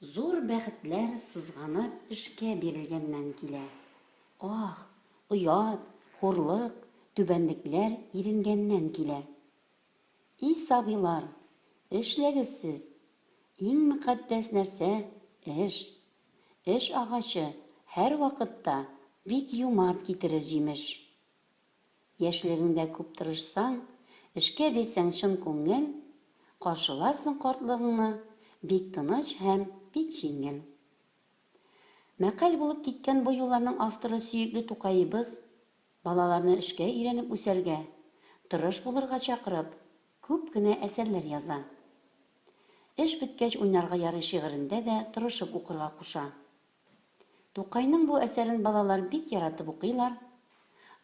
Зур бәхетләр сызганып эшкә бирелгәннән килә. Ах, оят, хурлык, түбәнлекләр иренгәннән килә. И сабыйлар, эшләгез сез. Иң мөкатдәс нәрсә эш. Эш агачы һәр вакытта бик юмарт китерер җимеш. Яшьлегеңдә күп тырышсаң, эшкә бирсәң чын күңел, каршыларсың картлыгыңны бик тыныч һәм бик җиңел. Мәкаль булып киткән бу юлларның авторы сөекле Тукайыбыз балаларны эшкә өйрәнеп үсәргә, тырыш булырга чакырып, күп кенә әсәрләр яза. Эш беткәч уйнарга ярый шигырендә дә тырышып укырга куша. Тукайның бу әсәрен балалар бик яратып укыйлар.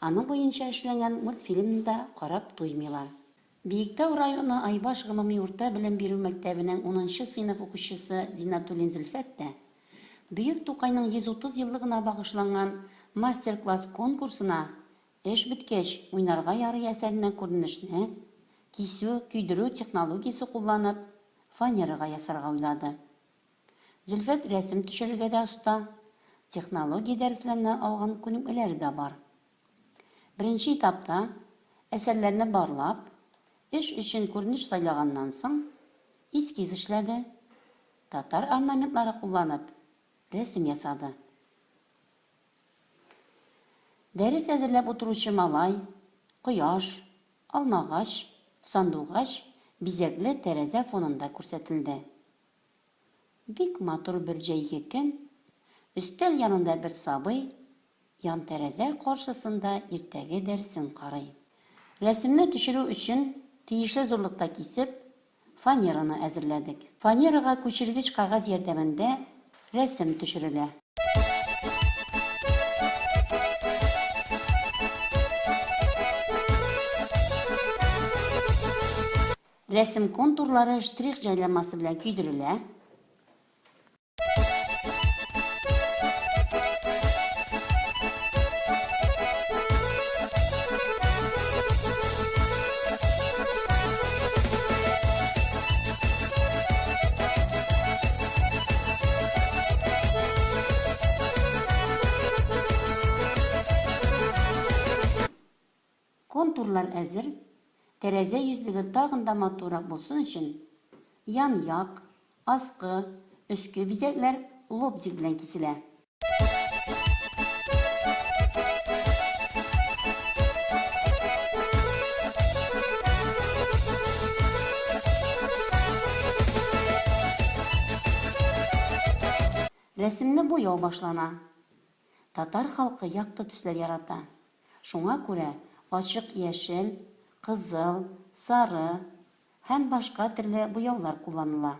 Аның буенча эшләнгән мультфильмда карап туймыйлар. Биектау районы Айбаш гомуми урта белем бирү мәктәбенең 10нчы сыйныф укучысы Зиннатуллин Зөлфәт тә Бөек Тукайның 130 еллыгына багышланган мастер-класс конкурсына эш беткәч уйнарга ярый әсәренә күренешне, кисү, көйдерү технологиясе кулланып, фанерага ясарга уйлады. Зөлфәт рәсем төшерергә дә оста, технология дәресләренә алган күнекмәләре дә бар. Беренче этапта әсәрләрне барлап, эш өчен күренеш сайлаганнан соң эскиз эшләде. Татар орнаментлары кулланып, рәсем ясады. Дәрес әзерләп утыручы малай, кояш, алмагач, сандугач, бизәкле тәрәзә фонында күрсәтелде. Бик матур бер җәйге көн, өстәл янында бер сабый, ян тәрәзә каршысында иртәге дәресен карый. Рәсемне төшерү өчен тиешле зурлыкта кисеп, фанераны әзерләдек. Фанерага күчергеч кагаз ярдәмендә рәсем төшерелә. Рәсем контурлары штрих җайламасы белән көйдерелә. Контурлар әзер, тәрәзә йөзлеге тагын да матуррак булсын өчен, ян-як, аскы, өске бизәкләр лобзик белән киселә. Рәсемне буяу башлана. Татар халкы якты төсләр ярата. Шуңа күрә ачык яшел, кызыл, сары һәм башка төрле буяулар кулланыла.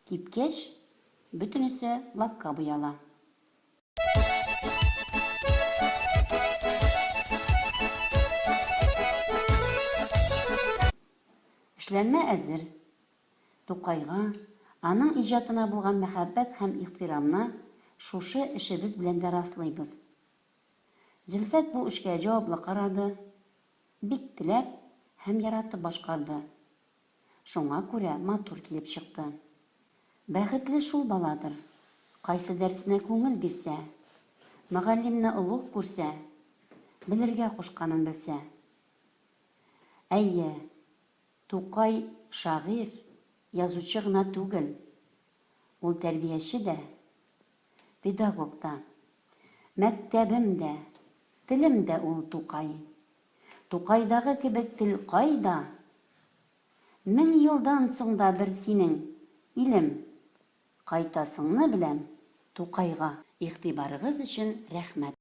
Кипкәч, бөтенесе лакка буяла. Эшләнмә әзер. Тукайга, аның иҗатына булган мәхәббәт һәм ихтирамны шушы эшебез белән дә раслыйбыз. Зөлфәт бу эшкә җаваплы карады, бик теләп һәм яратып башкарды. Шуңа күрә матур килеп чыкты. Бәхетле шул баладыр. Кайсы дәресенә күңел бирсә, мөгаллимне улуг күрсә, белергә кушканын белсә. Әйе, Тукай шагыйрь, язучы гына түгел. Ул тәрбияче дә, педагог та, мәктәбем дә, телем дә ул Тукай. Тукайдагы кебек тел кайда? 1000 елдан соң да бер синең илем. Кайтасыңны беләм Тукайга. Игътибарыгыз өчен рәхмәт.